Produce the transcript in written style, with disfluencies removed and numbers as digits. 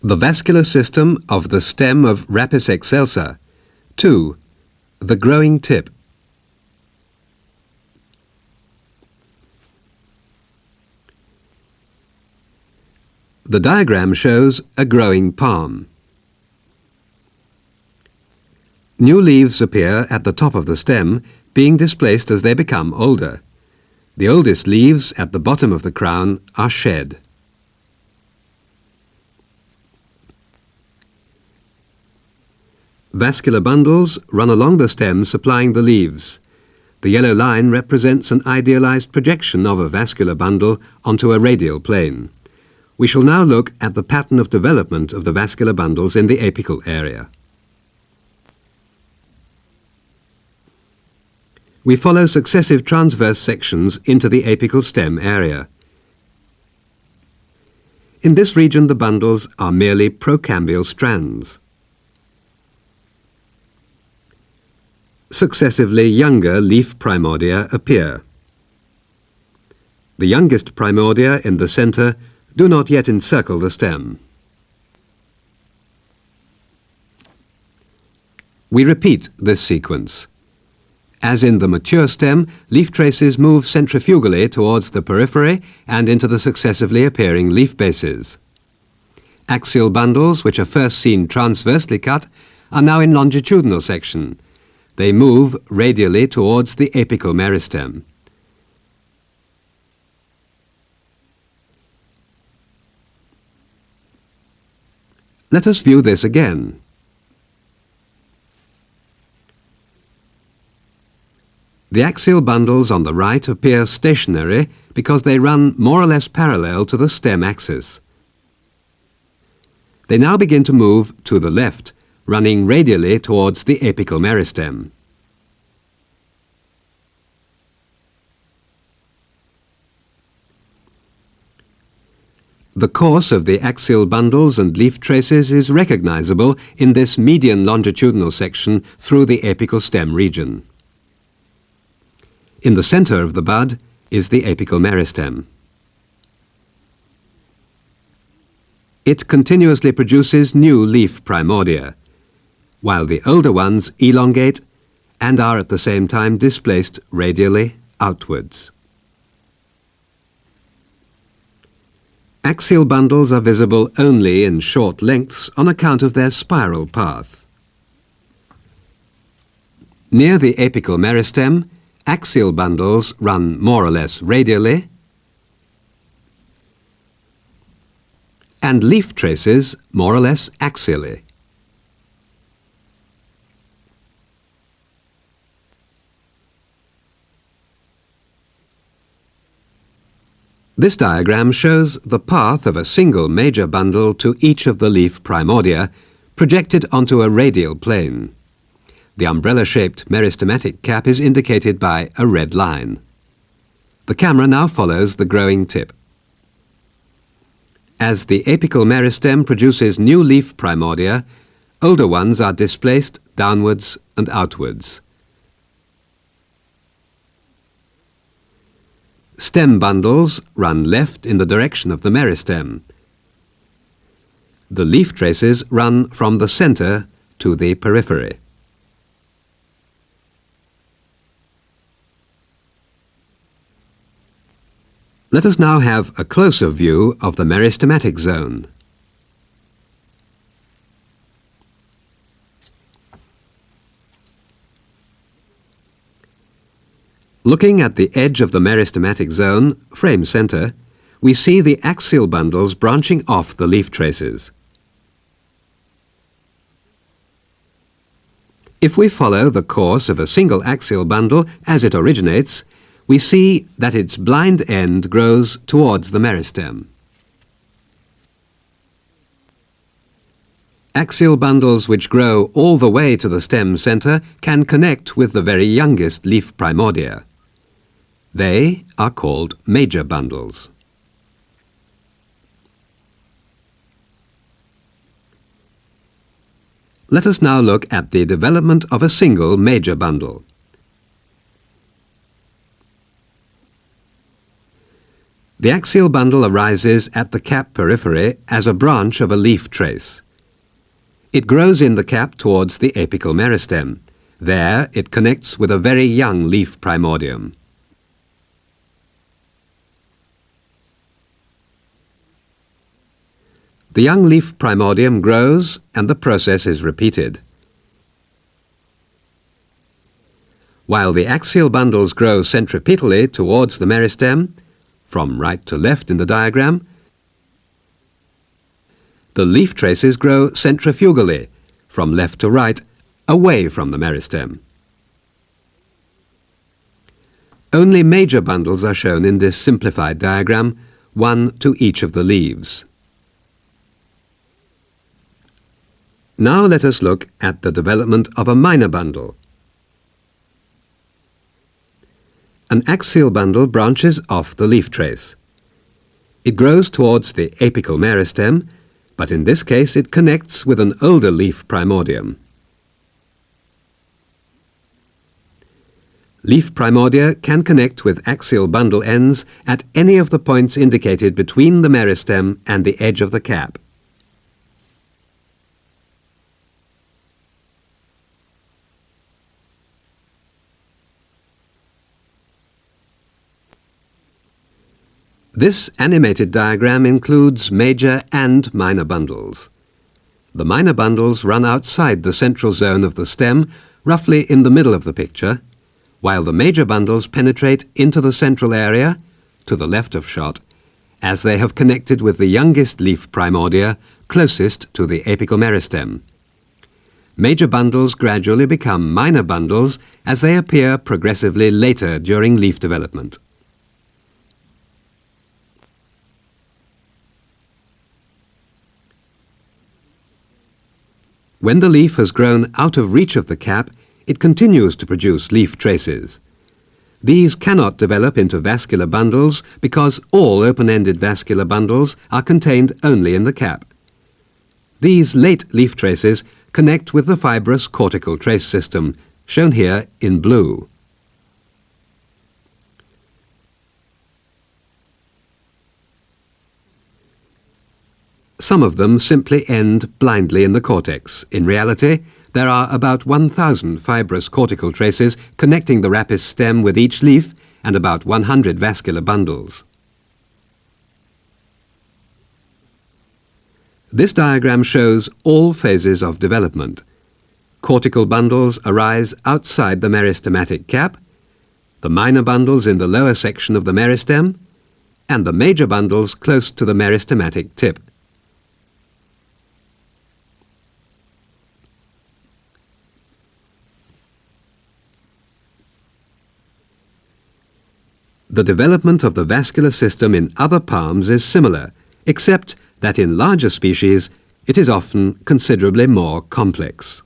The vascular system of the stem of Rhapis excelsa. 2. The growing tip. The diagram shows a growing palm. New leaves appear at the top of the stem, being displaced as they become older. The oldest leaves at the bottom of the crown are shed. Vascular bundles run along the stem supplying the leaves. The yellow line represents an idealized projection of a vascular bundle onto a radial plane. We shall now look at the pattern of development of the vascular bundles in the apical area. We follow successive transverse sections into the apical stem area. In this region, the bundles are merely procambial strands. Successively younger leaf primordia appear. The youngest primordia in the centre do not yet encircle the stem. We repeat this sequence. As in the mature stem, leaf traces move centrifugally towards the periphery and into the successively appearing leaf bases. Axial bundles, which are first seen transversely cut, are now in longitudinal section. They move radially towards the apical meristem. Let us view this again. The axial bundles on the right appear stationary because they run more or less parallel to the stem axis. They now begin to move to the left, running radially towards the apical meristem. The course of the axial bundles and leaf traces is recognizable in this median longitudinal section through the apical stem region. In the center of the bud is the apical meristem. It continuously produces new leaf primordia, while the older ones elongate and are at the same time displaced radially outwards. Axial bundles are visible only in short lengths on account of their spiral path. Near the apical meristem, axial bundles run more or less radially, and leaf traces more or less axially. This diagram shows the path of a single major bundle to each of the leaf primordia, projected onto a radial plane. The umbrella-shaped meristematic cap is indicated by a red line. The camera now follows the growing tip. As the apical meristem produces new leaf primordia, older ones are displaced downwards and outwards. Stem bundles run left in the direction of the meristem. The leaf traces run from the center to the periphery. Let us now have a closer view of the meristematic zone. Looking at the edge of the meristematic zone, frame center, we see the axial bundles branching off the leaf traces. If we follow the course of a single axial bundle as it originates, we see that its blind end grows towards the meristem. Axial bundles which grow all the way to the stem center can connect with the very youngest leaf primordia. They are called major bundles. Let us now look at the development of a single major bundle. The axial bundle arises at the cap periphery as a branch of a leaf trace. It grows in the cap towards the apical meristem. There it connects with a very young leaf primordium. The young leaf primordium grows and the process is repeated. While the axial bundles grow centripetally towards the meristem, from right to left in the diagram, the leaf traces grow centrifugally, from left to right, away from the meristem. Only major bundles are shown in this simplified diagram, one to each of the leaves. Now let us look at the development of a minor bundle. An axial bundle branches off the leaf trace. It grows towards the apical meristem, but in this case it connects with an older leaf primordium. Leaf primordia can connect with axial bundle ends at any of the points indicated between the meristem and the edge of the cap. This animated diagram includes major and minor bundles. The minor bundles run outside the central zone of the stem, roughly in the middle of the picture, while the major bundles penetrate into the central area, to the left of shot, as they have connected with the youngest leaf primordia closest to the apical meristem. Major bundles gradually become minor bundles as they appear progressively later during leaf development. When the leaf has grown out of reach of the cap, it continues to produce leaf traces. These cannot develop into vascular bundles because all open-ended vascular bundles are contained only in the cap. These late leaf traces connect with the fibrous cortical trace system, shown here in blue. Some of them simply end blindly in the cortex. In reality, there are about 1,000 fibrous cortical traces connecting the Rhapis stem with each leaf and about 100 vascular bundles. This diagram shows all phases of development. Cortical bundles arise outside the meristematic cap, the minor bundles in the lower section of the meristem, and the major bundles close to the meristematic tip. The development of the vascular system in other palms is similar, except that in larger species it is often considerably more complex.